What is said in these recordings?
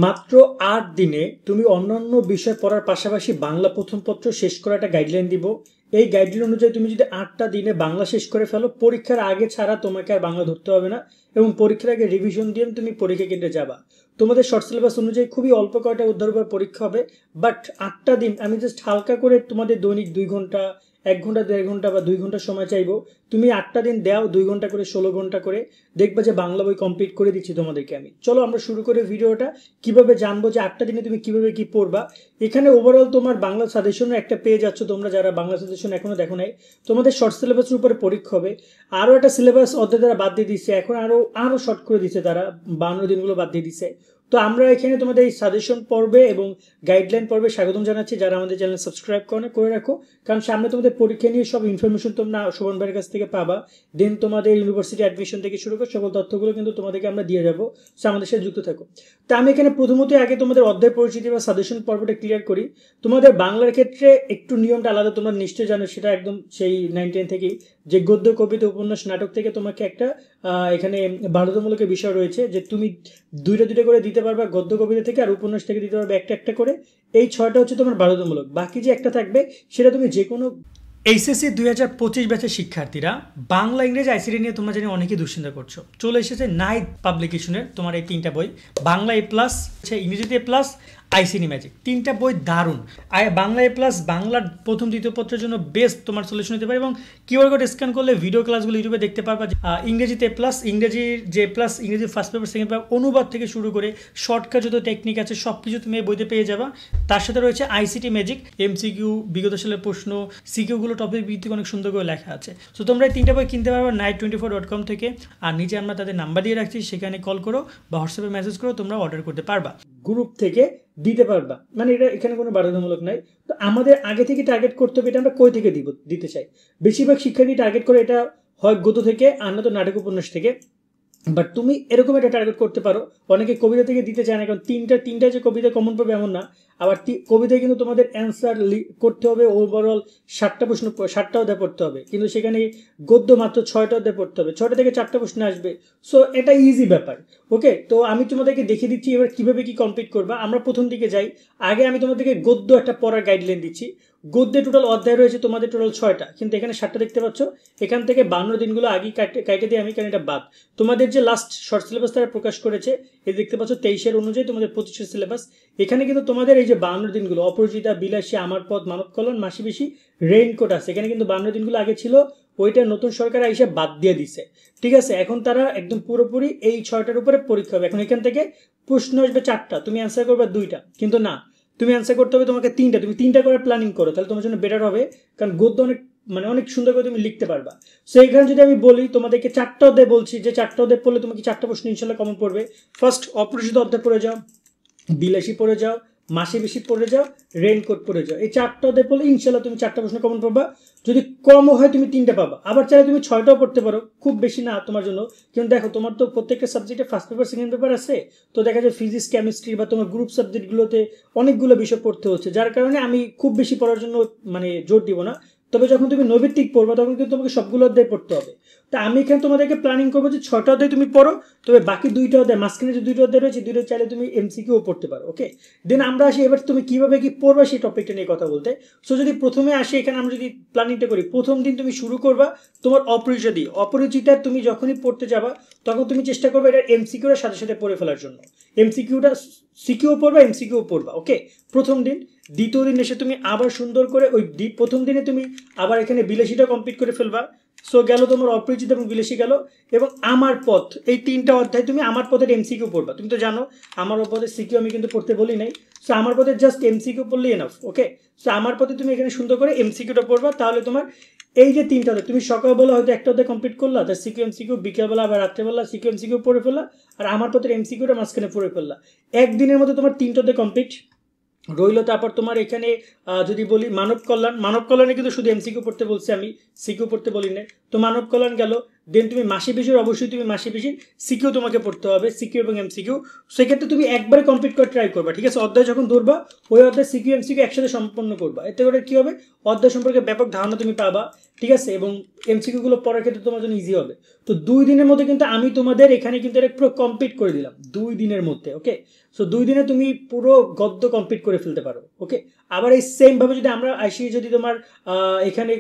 মাত্র ৮ দিনে তুমি অন্যান্য বিষয় পড়ার পাশাপাশি বাংলা প্রথম পত্র শেষ করার একটা গাইডলাইন দিব। এই গাইডলাইন অনুযায়ী তুমি যদি ৮টা দিনে বাংলা শেষ করে ফেলো, পরীক্ষার আগে ছাড়া তোমাকে আর বাংলা ধরতে হবে না এবং পরীক্ষার আগে রিভিশন দিয়ে তুমি পরীক্ষা কেন্দ্রে যাবা। তোমাদের শর্ট সিলেবাস অনুযায়ী খুবই অল্প কয়টা অধ্যায়ের উপর পরীক্ষা হবে, বাট ৮টা দিন আমি জাস্ট হালকা করে তোমাদের দৈনিক ২ ঘন্টা, ১ ঘন্টা, ১.৫ ঘন্টা বা ২ ঘন্টা সময় চাইবো। তুমি ৮টা দিন দাও, ২ ঘন্টা করে, ১৬ ঘন্টা করে, দেখবা যে বাংলা বই কমপ্লিট করে দিচ্ছি তোমাদেরকে আমি। চলো আমরা শুরু করে ভিডিওটা। কিভাবে জানবো যে ৮টা দিনে তুমি কিভাবে কি পড়বা। এখানে ওভারঅল তোমার বাংলা সাজেশনের একটা পেয়ে যাচ্ছ, তোমরা যারা বাংলা সাজেশন এখনো দেখো নাই। তোমাদের শর্ট সিলেবাসের উপরে পরীক্ষা হবে। আরও একটা সিলেবাস অধ্যায় তারা বাদ দিয়ে দিচ্ছে, এখন আরও শর্ট করে দিচ্ছে তারা, ৫২ দিনগুলো বাদ দিয়ে দিচ্ছে। তো আমরা এখানে তোমাদের এই সাজেশন পর্বে এবং গাইডলাইন পর্বে স্বাগতম জানাচ্ছি। যারা আমাদের চ্যানেল সাবস্ক্রাইব করে রাখো, কারণ সামনে তোমাদের পরীক্ষা নিয়ে সব ইনফরমেশন তোমরা শোভন ভাইয়ের কাছ থেকে পাবা। দেন তোমাদের ইউনিভার্সিটি অ্যাডমিশন থেকে শুরু করে সকল তথ্যগুলো কিন্তু তোমাদেরকে আমরা দিয়ে যাবো। সো আমাদের সাথে যুক্ত থাকো। তো আমি এখানে প্রথমত আগে তোমাদের অধ্যায় পরিচিতি বা সাজেশন পর্বটা ক্লিয়ার করি। তোমাদের বাংলার ক্ষেত্রে একটু নিয়মটা আলাদা, তোমরা নিশ্চয়ই জানো, সেটা একদম সেই 9-10 থেকেই, যে গদ্য, কবিতা, উপন্যাস, নাটক থেকে তোমাকে একটা এখানে বাধ্যতামূলক বিষয় রয়েছে যে তুমি দুইটা করে দিতে পারবে গদ্য কবিতা থেকে, আর উপন্যাস থেকে দিতে পারবে একটা করে। এই 6টা হচ্ছে তোমার বাধ্যতামূলক। বাকি যে একটা থাকবে সেটা তুমি যে কোনো এইচএসসি ২০২৫ ব্যাচের শিক্ষার্থীরা বাংলা, ইংরেজি, আইসিটি নিয়ে তোমরা জানি অনেকেই দুশ্চিন্তা করছো। চলে এসেছে নাইট পাবলিকেশনের তোমার এই 3টা বই, বাংলা A+, ইংরেজিতে A+, আইসিটি ম্যাজিক। 3টা বই দারুণ। বাংলা A+, বাংলার প্রথম দ্বিতীয় পত্রের জন্য বেস্ট তোমার সলিউশন হতে পারে এবং কিউআর কোড স্ক্যান করলে ভিডিও ক্লাসগুলো ইউটিউবে দেখতে পারবা। ইংরেজিতে A+, ইংরেজির যে A+, ইংরেজি ফার্স্ট পেপার, সেকেন্ড পেপার, অনুবাদ থেকে শুরু করে শর্টকাট যত টেকনিক আছে সব কিছু তুমি এই বইতে পেয়ে যাবা। তার সাথে রয়েছে আইসিটি ম্যাজিক, MCQ, বিগত সালের প্রশ্ন, সিকিউগুলো টপিক ভিত্তিক অনেক সুন্দর করে লেখা আছে। তো তোমরা এই 3টা বই কিনতে পারবে night24.com থেকে। আর নিচে আমরা তাদের নাম্বার দিয়ে রাখছি, সেখানে কল করো বা হোয়াটসঅ্যাপে মেসেজ করো, তোমরা অর্ডার করতে পারবা। গ্রুপ থেকে দিতে পারবা, মানে এটা এখানে কোনো বাধ্যতামূলক নাই। তো আমাদের আগে থেকে টার্গেট করতে হবে এটা আমরা কই থেকে দিতে চাই। বেশিরভাগ শিক্ষার্থী টার্গেট করে এটা হয় গদ্য থেকে, আর না তো নাটক উপন্যাস থেকে। বাট তুমি এরকম একটা টার্গেট করতে পারো। অনেকে কবিতা থেকে দিতে চায় না, কারণ তিনটা যে কবিতা কমন পাবে এমন না। আবার কবিতায় কিন্তু তোমাদের অ্যান্সার করতে হবে ওভারঅল 7টা প্রশ্ন, 7টা অধ্যায় পড়তে হবে, কিন্তু সেখানে গদ্য মাত্র 6টা অধ্যায় পড়তে হবে, 6টা থেকে 4টা প্রশ্ন আসবে। সো এটা ইজি ব্যাপার। ওকে, তো আমি তোমাদেরকে দেখিয়ে দিচ্ছি এবার কিভাবে কি কমপ্লিট করবা। আমরা প্রথম দিকে যাই। আগে আমি তোমাদেরকে গদ্য একটা পড়ার গাইডলাইন দিচ্ছি। গদ্যে টোটাল অধ্যায় রয়েছে তোমাদের টোটাল 6টা, কিন্তু এখানে 7টা দেখতে পাচ্ছ। এখান থেকে 52 দিনগুলো আগে কাটে দিয়ে আমি, কারণ এটা বাদ। তোমাদের যে লাস্ট শর্ট সিলেবাস তারা প্রকাশ করেছে, এই দেখতে পাচ্ছ 23-এর অনুযায়ী তোমাদের 25-এর সিলেবাস। এখানে কিন্তু তোমাদের এই যে 52 দিনগুলো, অপরাজিতা, বিলাসী, আমার পথ, মানব কল্যাণ, মাসি বেশি, রেইনকোট আছে, এখানে কিন্তু 52 দিনগুলো আগে ছিল, ওইটা নতুন সরকার এসে বাদ দিয়ে দিছে। ঠিক আছে, এখন তারা একদম পুরোপুরি এই 6টার উপরে পরীক্ষা হবে। এখন এখান থেকে প্রশ্ন আসবে 4টা, তুমি অ্যান্সার করবে 2টা, কিন্তু না, তুমি অ্যান্সার করতে হবে তোমাকে 3টা। তুমি 3টা করে প্ল্যানিং করো, তাহলে তোমার জন্য বেটার হবে, কারণ গদ্য অনেক সুন্দর করে তুমি লিখতে পারবা। সো এখানে যদি আমি বলি তোমাদেরকে 4টা অধ্যায় বলছি, যে 4টা অধ্যায় পড়লে তোমাকে 4টা প্রশ্ন ইনশাল্লাহ কমন পড়বে। ফার্স্ট অপরিচিত অধ্যায় পড়ে যাও, বিলাসী পড়ে যাও, মাসি বেশি পড়ে যাও, রেইনকোট পড়ে যাও। এই 4টা অধ্যায় পড়লে ইনশাল্লাহ তুমি 4টা প্রশ্ন কমন পাবা। যদি কমও হয় তুমি 3টা পাবা। আবার চাইলে তুমি 6টাও পড়তে পারো, খুব বেশি না তোমার জন্য। কিন্তু দেখো, তোমার তো প্রত্যেকটা সাবজেক্টে ফার্স্ট পেপার, সেকেন্ড পেপার আছে। তো দেখা যায় ফিজিক্স, কেমিস্ট্রি বা তোমার গ্রুপ সাবজেক্টগুলোতে অনেকগুলো বিষয় পড়তে হচ্ছে, যার কারণে আমি খুব বেশি পড়ার জন্য জোর দিব না। তবে যখন তুমি নৈবিত্তিক পড়বা তখন কিন্তু তোমাকে সবগুলো অধ্যায় পড়তে হবে। তা আমি এখানে তোমাদেরকে প্ল্যানিং করবো যে 6টা অধ্যায় তুমি পড়ো, তবে বাকি 2টা অধ্যায়, মাঝখানে যে 2টা অধ্যায় রয়েছে, 2টা চাইলে তুমি এমসিকিউ পড়তে পারো। ওকে, দেন আমরা আসি এবার তুমি কিভাবে কি পড়বা সেই টপিকটা নিয়ে কথা বলতে। সো যদি প্রথমে আসি, এখানে আমরা যদি প্ল্যানিংটা করি, প্রথম দিন তুমি শুরু করবা তোমার অপরিচিতা দিয়ে। অপরিচিতা তুমি যখনই পড়তে যাবা তখন তুমি চেষ্টা করবে এটা এমসিকিউর সাথে সাথে পড়ে ফেলার জন্য। এমসিকিউটা সিকিউ পড়বা, এমসিকিউ পড়বা। ওকে, প্রথম দিন। দ্বিতীয় দিন এসে তুমি আবার সুন্দর করে ওই প্রথম দিনে তুমি আবার এখানে বিলাসীটা কমপ্লিট করে ফেলবা। সো গেল তোমার অপরিচিত এবং বিলাসী গেল। এবং আমার পথ, এই 3টা অধ্যায় তুমি আমার পথের এমসিকিউ পড়বা। তুমি তো জানো আমার পথের সিকিউ আমি কিন্তু পড়তে বলি নাই। সো আমার পথে জাস্ট এমসিকিউ পড়লেই এনাফ। ওকে, সো আমার পথে তুমি এখানে সুন্দর করে এমসিকিউটা পড়বা। তাহলে তোমার এই যে 3টা অধ্যায়, তুমি সকালবেলা হয়তো একটা অধ্যায় কমপ্লিট করলা, তার সিকিউ এমসিকিউ, বিকেলবেলা আবার রাত্রেবেলা সিকিউ এমসিকিউ পড়ে ফেললা, আর আমার পথের এমসিকিউটা মাঝখানে পড়ে ফেললা। একদিনের মধ্যে তোমার 3টা অধ্যায় কমপ্লিট রইল। তারপর তোমার এখানে যদি বলি মানব কল্যাণে কিন্তু শুধু এমসিকিউ পড়তে বলছি আমি, সিকিউ পড়তে বলি না। তো মানব কল্যাণ গেল। দেন তুমি মাসি বেশির, অবশ্যই তুমি মাসি বেশির সিকিউ তোমাকে পড়তে হবে, সিকিউ এবং এমসিকিউ। সেক্ষেত্রে তুমি একবারে কমপ্লিট করে ট্রাই করবা। ঠিক আছে, অধ্যায় যখন ধরবা ওই অধ্যায় সিকিউ এমসিকিউ একসাথে সম্পন্ন করবা। এতে করে কি হবে, অধ্যায় সম্পর্কে ব্যাপক ধারণা তুমি পাবা। ঠিক আছে, এবং এমসিকিউ গুলো পড়ার ক্ষেত্রে তোমার জন্য ইজি হবে। তো 2 দিনের মধ্যে কিন্তু আমি তোমাদের এখানে কিন্তু এটা পুরো কমপ্লিট করে দিলাম 2 দিনের মধ্যে। ওকে, সো 2 দিনে তুমি পুরো গদ্য কমপ্লিট করে ফেলতে পারো। ওকে, আবার এই সেম ভাবে যদি আমরা আসি, যদি তোমার এখানে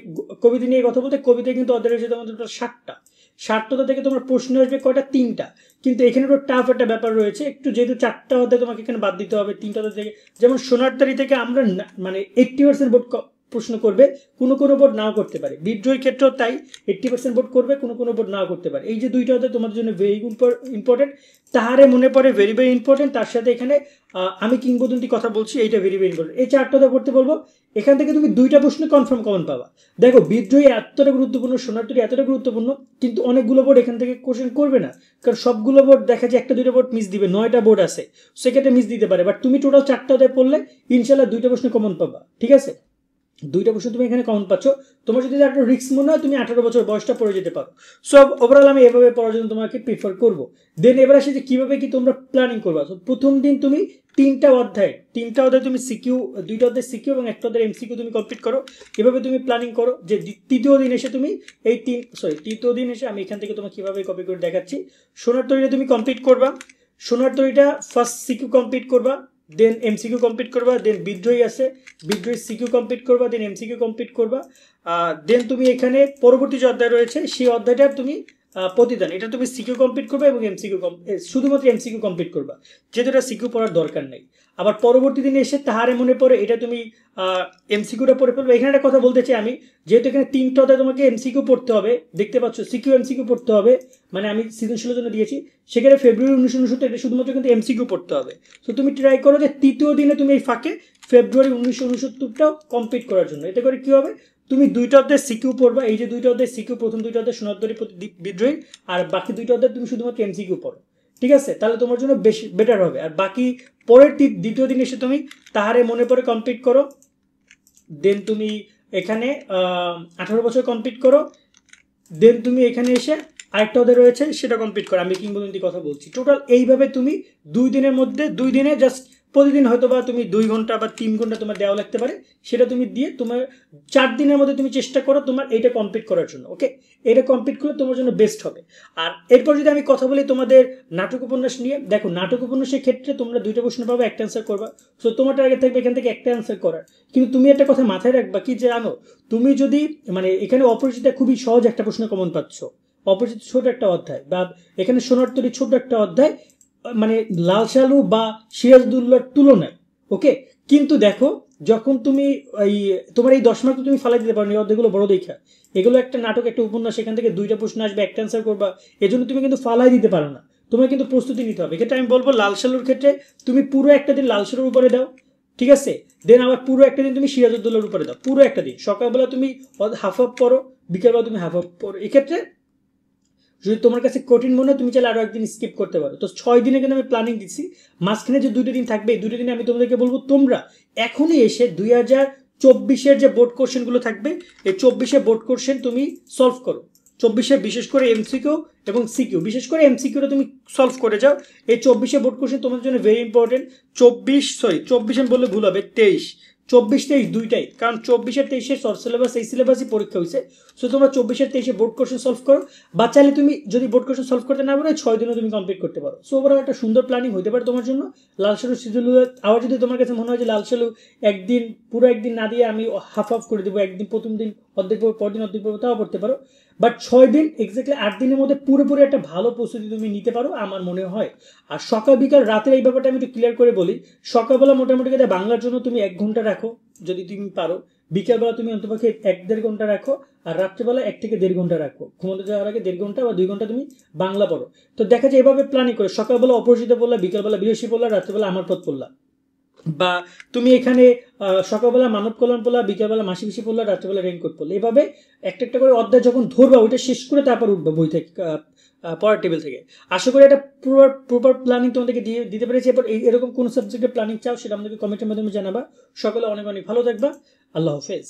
কবিতা নিয়ে কথা বলতে, কবিতায় কিন্তু অধ্যায় রয়েছে তোমাদের 60টা। 60টা থেকে তোমার প্রশ্ন আসবে কয়টা? 3টা। কিন্তু এখানে একটু টাফ একটা ব্যাপার রয়েছে একটু, যেহেতু 4টা অধ্যায় তোমাকে এখানে বাদ দিতে হবে 3টা অধ্যায় থেকে। যেমন সোনার তরী থেকে আমরা মানে 80% বোর্ড প্রশ্ন করবে, কোনো কোনো বোর্ড নাও করতে পারে। বিদ্রোহের ক্ষেত্রেও তাই, 80% বোর্ড করবে, কোনো কোনো বোর্ড নাও করতে পারে। এই যে 2টা অধ্যায় তোমাদের জন্য ভেরি ইম্পর্টেন্ট, তাহারে মনে পড়ে ভেরি ভেরি ইম্পর্টেন্ট। তার সাথে এখানে আমি কিংবদন্তি কথা বলছি, এইটা ভেরি ভেরি ইম্পর্টেন্ট। এই 4টা অধ্যায় পড়তে বলবো, এখান থেকে তুমি 2টা প্রশ্ন কনফার্ম কমন পাবা। দেখো বিদ্রোহী এতটা গুরুত্বপূর্ণ, সোনার তরী এতটা গুরুত্বপূর্ণ, কিন্তু অনেকগুলো বোর্ড এখান থেকে কোশ্চেন করবে না, কারণ সবগুলো বোর্ড দেখা যায় 1-2টা বোর্ড মিস দিবে, 9টা বোর্ড আছে, সেক্ষেত্রে মিস দিতে পারে। বাট তুমি টোটাল 4টা অধ্যায় পড়লে ইনশাল্লাহ 2টা প্রশ্ন কমন পাবা। ঠিক আছে, 2টা প্রশ্ন তুমি এখানে কমন পাচ্ছ। তোমার যদি একটা রিস্ক মনে হয়, তুমি 18 বছর বয়সটা পড়ে যেতে পারো। সো ওভারঅল আমি এভাবে পড়ার জন্য তোমাকে প্রিফার করবো। দেন এবার আসে যে কিভাবে কি তোমরা প্ল্যানিং করবা। তো প্রথম দিন তুমি 3টা অধ্যায় তুমি সিকিউ, 2টা অধ্যায় সিকিউ এবং একটা অধ্যায় এমসিকিউ তুমি কমপ্লিট করো। এভাবে তুমি প্ল্যানিং করো যে তৃতীয় দিন এসে তুমি তৃতীয় দিন এসে আমি এখান থেকে তোমাকে কিভাবে কপি করে দেখাচ্ছি। সোনার তরীটা তুমি কমপ্লিট করবা, সোনার তরীটা ফার্স্ট সিকিউ কমপ্লিট করবা, দেন এমসিকিউ কমপ্লিট করবা, দেন বিদ্রোহী আছে, বিদ্রোহী সিকিউ কমপ্লিট করবা, দেন এমসিকিউ কমপ্লিট করবা। দেন তুমি এখানে পরবর্তী যে অধ্যায় রয়েছে সেই অধ্যায়টা তুমি প্রতিদান, এটা তুমি সিকিউ কমপ্লিট করবে এবং এমসিকিউ শুধুমাত্র এমসিকিউ কমপ্লিট করবা, যেহেতু এটা সিকিউ পড়ার দরকার নেই। আবার পরবর্তী দিনে এসে তাহারে মনে পড়ে এটা তুমি এমসিকিউটা পড়ে ফেলবে। এখানে একটা কথা বলতে চাই আমি, যেহেতু এখানে 3টা অধ্যায় তোমাকে এমসিকিউ পড়তে হবে, দেখতে পাচ্ছ সিকিউ এমসিকিউ পড়তে হবে, মানে আমি সৃজনশীলের জন্য দিয়েছি, সেখানে ফেব্রুয়ারি 1969 এটা শুধুমাত্র কিন্তু এমসিকিউ পড়তে হবে। তো তুমি ট্রাই করো যে তৃতীয় দিনে তুমি এই ফাঁকে ফেব্রুয়ারি 1969টাও কমপ্লিট করার জন্য। এতে করে কি হবে, তুমি 2টা অধ্যায় সিকিউ পড়বা, এই যে 2টা অধ্যায় সিকিউ, প্রথম 2টা অধ্যায় সোনার তরী বিদ্রোহী, আর বাকি 2টা অধ্যায় তুমি শুধুমাত্র এমসিকিউ পড়ো। ঠিক আছে, তাহলে তোমার জন্য বেশ বেটার হবে। আর বাকি পরের দ্বিতীয় দিন এসে তুমি তাহারে মনে পড়ে কমপ্লিট করো, দেন তুমি এখানে 18 বছর কমপ্লিট করো, দেন তুমি এখানে এসে আরেকটা অধ্যায় রয়েছে সেটা কমপ্লিট করো, আমি কিংবদন্তি কথা বলছি। টোটাল এইভাবে তুমি 2 দিনের মধ্যে, 2 দিনে জাস্ট প্রতিদিন হয়তো বা তুমি 2 ঘন্টা বা 3 ঘন্টা তোমার দেওয়া লাগতে পারে, সেটা তুমি দিয়ে তোমার 4 দিনের মধ্যে তুমি চেষ্টা করো তোমার এইটা কমপ্লিট করার জন্য। ওকে, এটা কমপ্লিট করলে তোমার জন্য বেস্ট হবে। আর এরপর যদি আমি কথা বলি তোমাদের নাটক উপন্যাস নিয়ে, দেখো নাটক উপন্যাসের ক্ষেত্রে তোমরা 2টা প্রশ্ন পাবে, একটা অ্যান্সার করবা। সো তোমার টার্গেট থাকবে এখান থেকে একটা অ্যান্সার করার। কিন্তু তুমি একটা কথা মাথায় রাখবা কি, যে জানো তুমি যদি মানে এখানে অপরিচিতা খুবই সহজ একটা প্রশ্ন কমন পাচ্ছ, অপরিচিত ছোট একটা অধ্যায়, বা এখানে সোনার তরী ছোট একটা অধ্যায়, মানে লাল সালু বা সিরাজদৌল্লার তুলনায়। ওকে, কিন্তু দেখো যখন তুমি এই তোমার এই 10 মার্ক তুমি ফালাই দিতে পারো, এই অধ্যায়গুলো বড় দেখা, এগুলো একটা নাটক একটা উপন্যাস, এখান থেকে 2টা প্রশ্ন আসবে, একটা অ্যান্সার করবা, এজন্য তুমি কিন্তু ফালাই দিতে পারো না, তোমার কিন্তু প্রস্তুতি নিতে হবে। এক্ষেত্রে আমি বলবো লাল সালুর ক্ষেত্রে তুমি পুরো একটা দিন লাল সালুর উপরে দাও, ঠিক আছে, দেন আবার পুরো একটা দিন তুমি সিরাজউদ্দৌলার উপরে দাও, পুরো একটা দিন। সকালবেলা তুমি হাফ হাফ পড়ো, বিকেলবেলা তুমি হাফ হাফ পড়ো। এক্ষেত্রে যদি তোমার কাছে কঠিন মনে হয় তুমি চাইলে আরো একদিন স্কিপ করতে পারো। তো 6 দিনে কিন্তু আমি প্ল্যানিং দিচ্ছি, মাঝখানে যে 2টা দিন থাকবে এই 2টা দিনে আমি তোমাদেরকে বলবো তোমরা এখনই এসে 2024-এর যে বোর্ড কোশ্চেনগুলো থাকবে, এই 24-এর বোর্ড কোশ্চেন তুমি সলভ করো। 24-এর বিশেষ করে এমসিকিউ এবং সিকিউ, বিশেষ করে এমসিকিউটা তুমি সলভ করে যাও। এই 24-এর বোর্ড কোশ্চেন তোমাদের জন্য ভেরি ইম্পর্টেন্ট। 24 আমি বললে ভুল হবে, 24-23 দুইটাই, কারণ 24-23 শর্ট সিলেবাস, এই সিলেবাসই পরীক্ষা হয়েছে। সো তোমরা 24-23 বোর্ড কোশ্চেন সলভ করো, বা চাইলে তুমি যদি বোর্ড কোশ্চেন সলভ করতে না পারো 6 দিনও তুমি কমপ্লিট করতে পারো। সো ওভারঅল একটা সুন্দর প্ল্যানিং হতে পারে তোমার জন্য। লাল সালু সিজুল, আবার যদি তোমার কাছে মনে হয় যে লাল সালু একদিন পুরো একদিন না দিয়ে আমি হাফ হাফ করে দেবো, একদিন প্রথম দিন অর্ধেক পড়বো, পরদিন অর্ধেক পড়বো, তাও পড়তে পারো। বাট 6 দিন এক্স্যাক্টলি 8 দিনের মধ্যে পুরোপুরি একটা ভালো প্রস্তুতি তুমি নিতে পারো আমার মনে হয়। আর সকাল বিকাল রাতের এই ব্যাপারটা আমি একটু ক্লিয়ার করে বলি। সকালবেলা মোটামুটি বাংলার জন্য তুমি 1 ঘন্টা রাখো যদি তুমি পারো, বিকেলবেলা তুমি অন্তপক্ষে 1-1.5 ঘন্টা রাখো, আর রাত্রেবেলা 1 থেকে 1.5 ঘন্টা রাখো, ঘুমোতে যাওয়ার আগে 1.5 ঘন্টা বা 2 ঘন্টা তুমি বাংলা পড়ো। তো দেখা যায় এভাবে প্ল্যানিং করে সকালবেলা অপরিচিত পড়লা, বিকেলবেলা বিদেশি পড়লা, রাত্রেবেলা আমার পথ পড়লা, বা তুমি এখানে সকালবেলা মানব কল্যাণ পড়লা, বিকেলবেলা মাসি পিসি পড়লা, রাত্রেবেলা রেইনকোট পড়লা। এভাবে একটা একটা করে অধ্যায় যখন ধরবা ওইটা শেষ করে তারপর উঠবা বই থেকে, পড়ার টেবিল থেকে। আশা করি এটা প্রপার প্ল্যানিং তোমাদেরকে দিতে পেরেছি। এরপর এরকম কোন সাবজেক্টের প্ল্যানিং চাও সেটা আমাদেরকে কমেন্টের মাধ্যমে জানাবা। সকলে অনেক অনেক ভালো থাকবা। আল্লাহ হাফেজ।